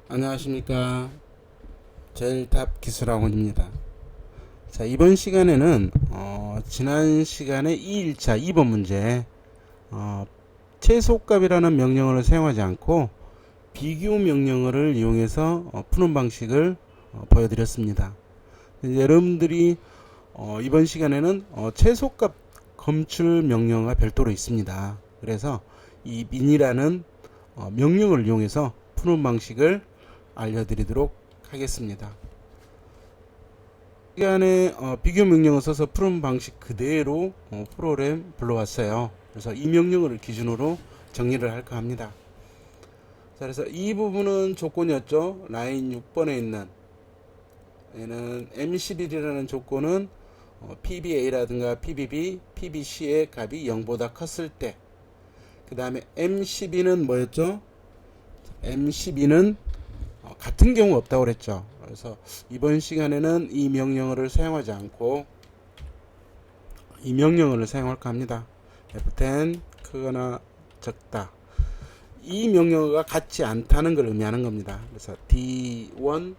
안녕하십니까. 젤탑 기술학원입니다. 자, 이번 시간에는 지난 시간에 2일차 2번 문제 최소값이라는 명령어를 사용하지 않고 비교 명령어를 이용해서 푸는 방식을 보여드렸습니다. 여러분들이 이번 시간에는 최소값 검출 명령어가 별도로 있습니다. 그래서 이 min이라는 명령어를 이용해서 푸는 방식을 알려드리도록 하겠습니다. 시간에 비교 명령을 써서 푸는 방식 그대로 프로그램 불러왔어요. 그래서 이 명령어를 기준으로 정리를 할까 합니다. 자, 그래서 이 부분은 조건이었죠. 라인 6번에 있는 얘는 M11이라는 조건은 PBA라든가 PBB, PBC의 값이 0보다 컸을 때, 그 다음에 M12는 뭐였죠? M12는 같은 경우 없다고 그랬죠. 그래서 이번 시간에는 이 명령어를 사용하지 않고 이 명령어를 사용할까 합니다. F10 크거나 적다. 이 명령어가 같지 않다는 걸 의미하는 겁니다. 그래서 D1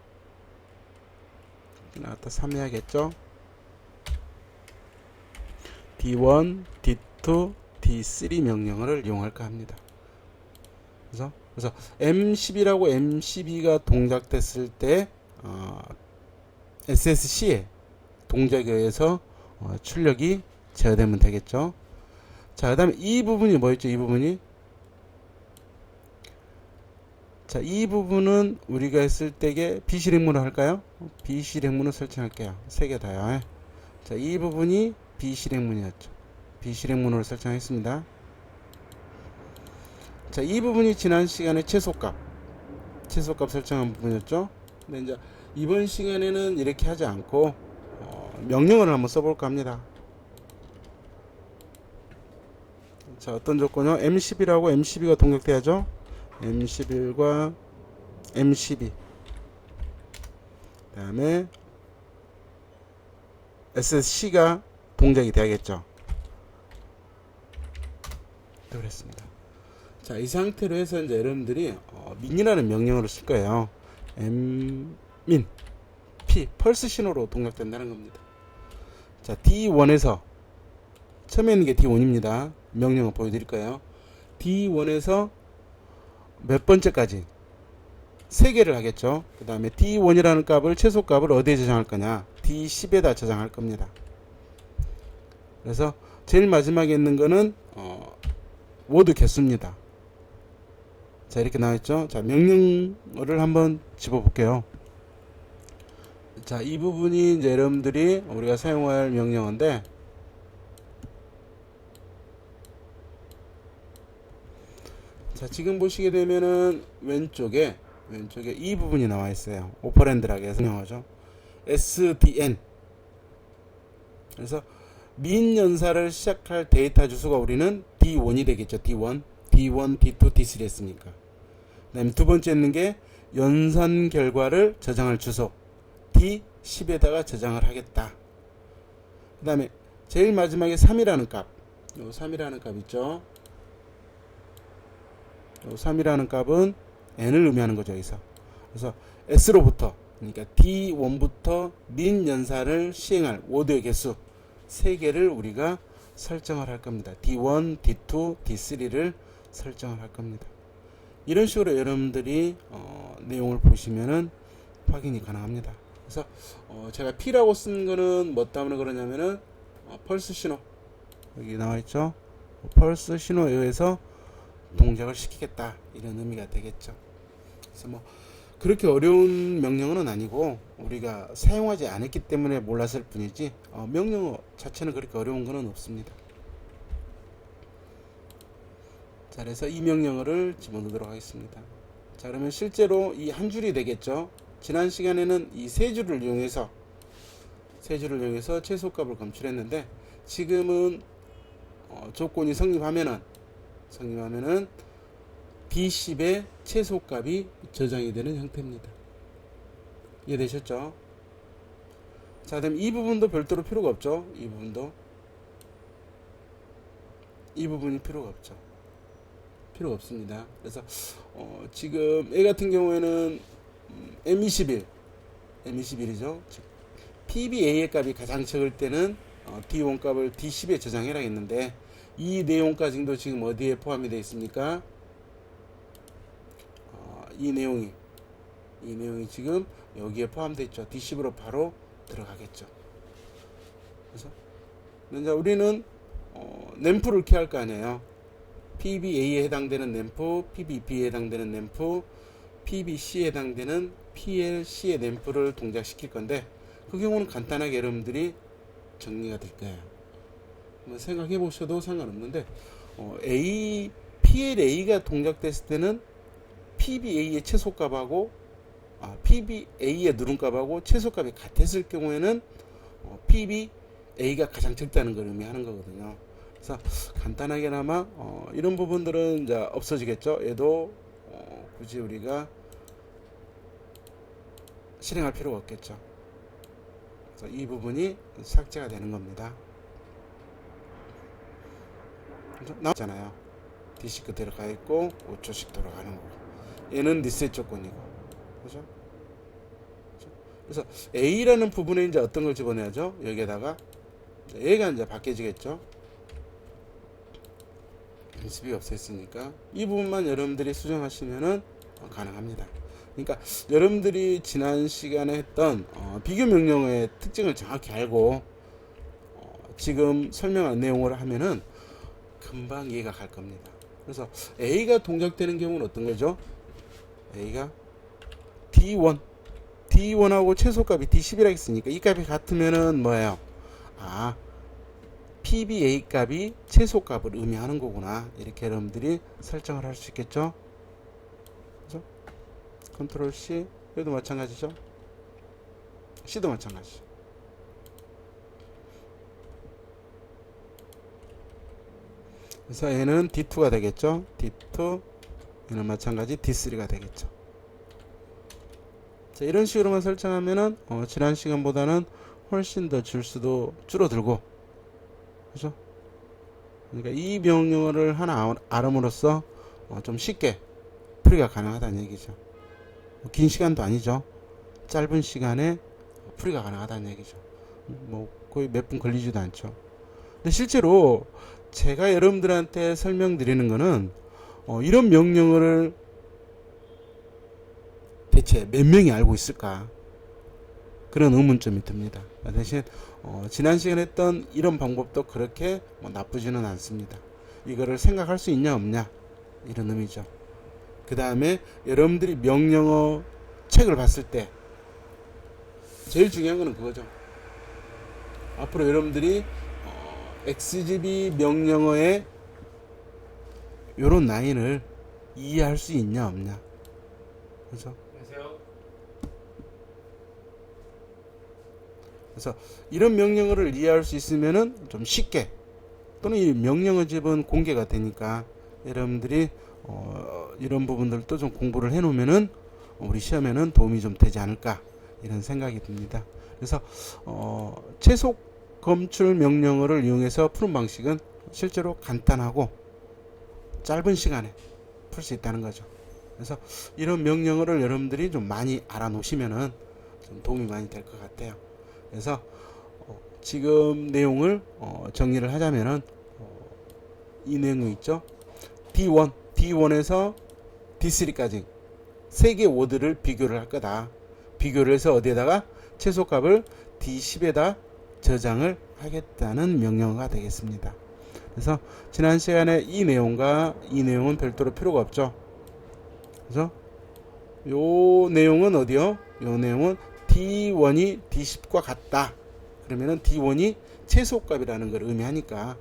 나왔다 3 해야겠죠. D1, D2, D3 명령어를 이용할까 합니다. 그래서 M10이라고 M12가 동작됐을 때 SSC의 동작에 의해서 출력이 제어되면 되겠죠. 자, 그 다음에 이 부분이 뭐였죠? 이 부분이 자, 이 부분은 우리가 했을 때에 비실행문을 할까요? 비실행문을 설정할게요. 3개 다요. 자, 이 부분이 비실행문이었죠. 비실행문으로 설정했습니다. 자, 이 부분이 지난 시간에 최소값 설정한 부분이었죠. 근데 이제 이번 시간에는 이렇게 하지 않고 명령어를 한번 써볼까 합니다. 자, 어떤 조건이요? M11하고 M12가 동작돼야죠. M11과 M12 그 다음에 SSC가 동작이 돼야겠죠. 그랬습니다. 자, 이 상태로 해서 이제 여러분들이 min이라는 명령어를 쓸 거예요. min p 펄스 신호로 동작된다는 겁니다. 자, D1에서 처음에 있는 게 D1입니다. 명령어 보여드릴까요? D1에서 몇 번째까지 3개를 하겠죠. 그 다음에 D1이라는 값을 최소값을 어디에 저장할 거냐? D10에다 저장할 겁니다. 그래서 제일 마지막에 있는 거는 워드 개수입니다. 자, 이렇게 나와있죠. 자, 명령어를 한번 집어볼게요. 자, 이 부분이 이제 여러분들이 우리가 사용할 명령어인데, 자, 지금 보시게 되면은 왼쪽에 이 부분이 나와 있어요. 오퍼랜드라고 해서 명령어죠. SDN. 그래서 민 연사를 시작할 데이터 주소가 우리는 D1이 되겠죠. D1, D2, D3 했으니까. 그 다음에 두 번째 있는 게 연산 결과를 저장할 주소 D10에다가 저장을 하겠다. 그 다음에 제일 마지막에 3이라는 값, 요 3이라는 값 있죠. 요 3이라는 값은 n을 의미하는 거죠. 여기서. 그래서 s로부터, 그러니까 D1부터 민 연산을 시행할 워드의 개수 3개를 우리가 설정을 할 겁니다. D1, D2, D3를 설정을 할 겁니다. 이런 식으로 여러분들이 내용을 보시면은 확인이 가능합니다. 그래서 제가 P라고 쓴 거는 뭐 때문에 그러냐면은 펄스 신호 여기 나와 있죠. 펄스 신호에 의해서 동작을 시키겠다 이런 의미가 되겠죠. 그래서 뭐 그렇게 어려운 명령어는 아니고 우리가 사용하지 않았기 때문에 몰랐을 뿐이지 명령어 자체는 그렇게 어려운 거는 없습니다. 자, 그래서 이 명령어를 집어넣도록 하겠습니다. 자, 그러면 실제로 이 한 줄이 되겠죠. 지난 시간에는 이 세 줄을 이용해서 최소값을 검출했는데 지금은 조건이 성립하면은 D10의 최소값이 저장이 되는 형태입니다. 이해되셨죠? 자, 그럼 이 부분도 별도로 필요가 없죠. 이 부분이 필요가 없죠. 필요가 없습니다. 그래서 지금 A 같은 경우에는 M21이죠. PBA의 값이 가장 적을 때는 D1 값을 D10에 저장해라 했는데 이 내용까지도 지금 어디에 포함이 되어 있습니까? 이 내용이 지금 여기에 포함되어 있죠. D10으로 바로 들어가겠죠. 그래서 이제 우리는 램프를 키할 거 아니에요. PBA에 해당되는 램프, PBB에 해당되는 램프, PBC에 해당되는 PLC의 램프를 동작시킬 건데 그 경우는 간단하게 여러분들이 정리가 될 거예요. 생각해 보셔도 상관없는데 PLA가 동작됐을 때는 PBA의 최소값하고 PBA의 누름값하고 최소값이 같았을 경우에는 PBA가 가장 적다는 걸 의미하는 거거든요. 그래서 간단하게나마 이런 부분들은 이제 없어지겠죠. 얘도 굳이 우리가 실행할 필요가 없겠죠. 그래서 이 부분이 삭제가 되는 겁니다. 나왔잖아요. DC 그대로 가 있고 5초씩 돌아가는 거고 얘는 리셋 조건이고 그죠? 그래서 A라는 부분에 이제 어떤 걸 집어내야죠? 여기에다가 얘가 이제 바뀌어지겠죠. 연습이 없어있으니까 이 부분만 여러분들이 수정하시면은 가능합니다. 그러니까 여러분들이 지난 시간에 했던 비교 명령어의 특징을 정확히 알고 지금 설명한 내용을 하면은 금방 이해가 갈 겁니다. 그래서 A가 동작되는 경우는 어떤 거죠? A가 D1하고 최소값이 D10이라 했으니까 이 값이 같으면은 뭐예요? PBA 값이 최소값을 의미하는 거구나. 이렇게 여러분들이 설정을 할 수 있겠죠? 그죠? 컨트롤 C, 여기도 마찬가지죠? C도 마찬가지죠. 그래서 얘는 D2가 되겠죠? D2, 얘는 마찬가지 D3가 되겠죠. 자, 이런 식으로만 설정하면은 지난 시간보다는 훨씬 더 줄수도 줄어들고, 그죠? 그러니까 이 명령어를 하나 알음으로써 좀 쉽게 풀이가 가능하다는 얘기죠. 긴 시간도 아니죠. 짧은 시간에 풀이가 가능하다는 얘기죠. 뭐 거의 몇 분 걸리지도 않죠. 근데 실제로 제가 여러분들한테 설명드리는 거는 이런 명령어를 대체 몇 명이 알고 있을까? 그런 의문점이 듭니다. 대신 지난 시간에 했던 이런 방법도 그렇게 나쁘지는 않습니다. 이거를 생각할 수 있냐 없냐 이런 의미죠. 그 다음에 여러분들이 명령어 책을 봤을 때 제일 중요한 거는 그거죠. 앞으로 여러분들이 XGB 명령어의 요런 라인을 이해할 수 있냐 없냐, 그렇죠? 그래서 이런 명령어를 이해할 수 있으면은 좀 쉽게, 또는 이 명령어 집은 공개가 되니까 여러분들이 이런 부분들도 좀 공부를 해 놓으면은 우리 시험에는 도움이 좀 되지 않을까 이런 생각이 듭니다. 그래서 최소 검출 명령어를 이용해서 푸는 방식은 실제로 간단하고 짧은 시간에 풀 수 있다는 거죠. 그래서 이런 명령어를 여러분들이 좀 많이 알아 놓으시면은 좀 도움이 많이 될 것 같아요. 그래서 지금 내용을 정리를 하자면은 이 내용이 있죠. D1에서 D3까지 세 개 워드를 비교를 할 거다. 비교를 해서 어디에다가 최소값을 D10에다 저장을 하겠다는 명령어가 되겠습니다. 그래서 지난 시간에 이 내용과 이 내용은 별도로 필요가 없죠. 그래서 요 내용은 어디요? 요 내용은 D1이 D10과 같다. 그러면은 D1이 최소값이라는 걸 의미하니까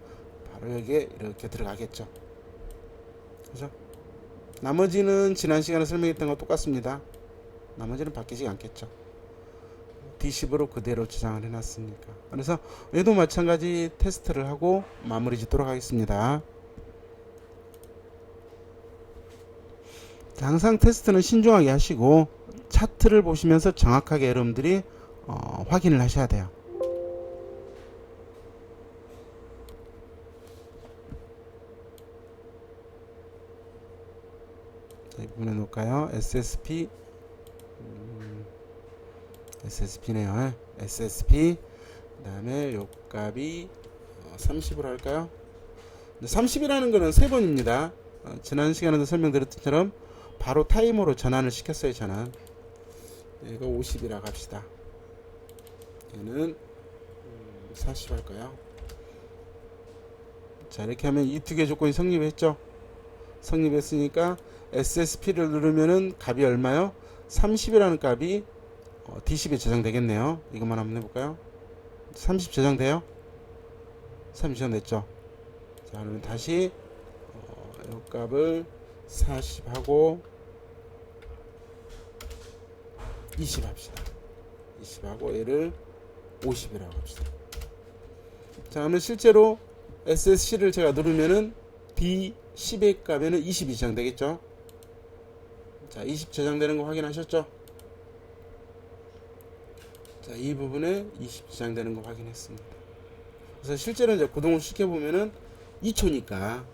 바로 여기에 이렇게 들어가겠죠. 그죠? 나머지는 지난 시간에 설명했던 거 똑같습니다. 나머지는 바뀌지 않겠죠. D10으로 그대로 저장을 해놨으니까. 그래서 얘도 마찬가지 테스트를 하고 마무리 짓도록 하겠습니다. 자, 항상 테스트는 신중하게 하시고 차트를 보시면서 정확하게 여러분들이 확인을 하셔야 돼요. 자, 이 부분에 놓을까요? SSP SSP네요. SSP. 그 다음에 요 값이 30으로 할까요? 30이라는 거는 3번입니다. 지난 시간에도 설명드렸던 것처럼 바로 타이머로 전환을 시켰어요. 전환. 이거 50이라고 합시다. 얘는 40 할까요? 자, 이렇게 하면 이 두 개 조건이 성립했죠. 성립했으니까 SSP를 누르면은 값이 얼마요? 30이라는 값이 D10에 저장되겠네요. 이것만 한번 해볼까요? 30 저장돼요? 30 저장됐죠. 자, 그러면 다시 이 값을 40하고 20 합시다. 20하고 얘를 50이라고 합시다. 자, 그러면 실제로 SSC를 제가 누르면은 D10의 값에는 20이 저장되겠죠. 자, 20 저장되는 거 확인하셨죠? 자, 이 부분에 20 저장되는 거 확인했습니다. 그래서 실제로 이제 구동을 시켜보면은 2초니까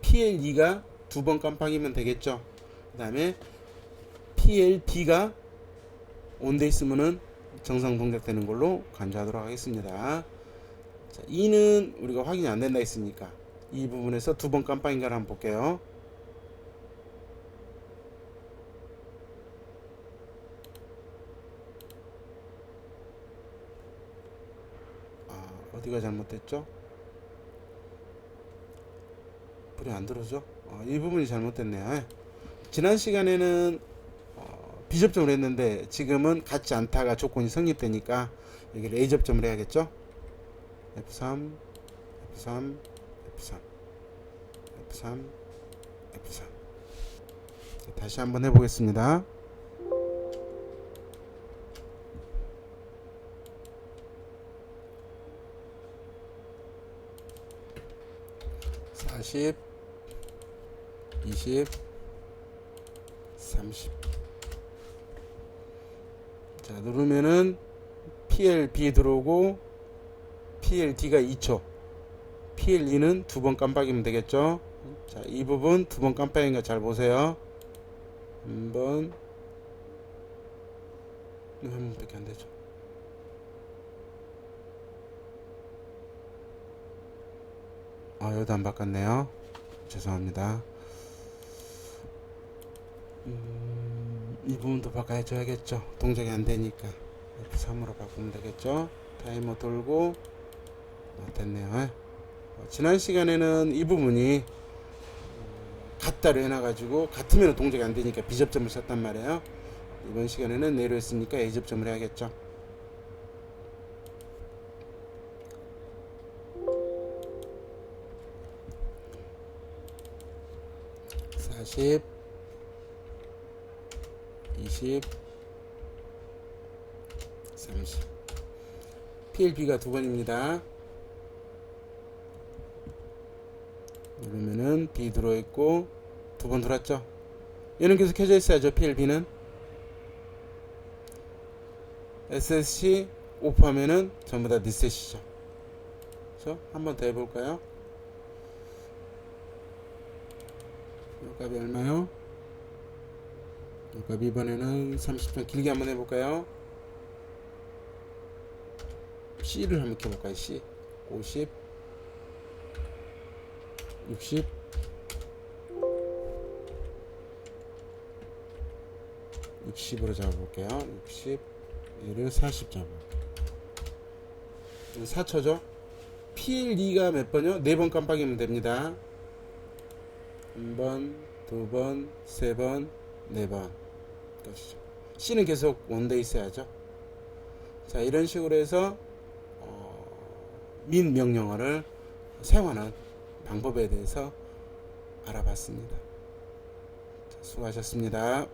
PL2가 2번 깜빡이면 되겠죠. 그 다음에 PLD가 온돼 있으면은 정상 동작되는 걸로 간주하도록 하겠습니다. 자, 2는 우리가 확인이 안 된다 했으니까 이 부분에서 2번 깜빡인가를 한번 볼게요. 어디가 잘못됐죠? 불이 안 들어오죠? 이 부분이 잘못됐네요. 지난 시간에는 비접점을 했는데 지금은 같지 않다가 조건이 성립되니까 여기를 A 접점을 해야겠죠? F3, F3, F3, F3, F3. 다시 한번 해보겠습니다. 40, 20, 30. 자, 누르면은 PLB 들어오고 PLD가 2초, PL2는 2번 깜빡이면 되겠죠. 자, 이 부분 2번 깜빡인가 잘 보세요. 한번 밖에 안 되죠. 여기도 안 바꿨네요. 죄송합니다. 이 부분도 바꿔줘야겠죠. 동작이 안 되니까 F3으로 바꾸면 되겠죠. 타이머 돌고 됐네요. 지난 시간에는 이 부분이 같다로 해놔가지고 같으면 동작이 안 되니까 B접점을 썼단 말이에요. 이번 시간에는 내려했으니까 A접점을 해야겠죠. 40, 20, 30. PLB가 2번입니다. 누르면은 B 들어있고 2번 들어왔죠. 얘는 계속 켜져 있어야죠. PLB는 SSC 오프하면은 전부 다 리셋이죠. 그렇죠? 한번 더 해볼까요? 이 값이 얼마요? 이 값 이번에는 30점 길게 한번 해볼까요? C를 한번 켜볼까요? C 50, 60, 60으로 잡아볼게요. 60, 얘를 40 잡아볼게요. 4초죠? PL2가 몇 번이요? 4번 깜빡이면 됩니다. 1번, 2번, 3번, 4번. C는 계속 원돼 있어야죠. 자, 이런 식으로 해서 민 명령어를 사용하는 방법에 대해서 알아봤습니다. 자, 수고하셨습니다.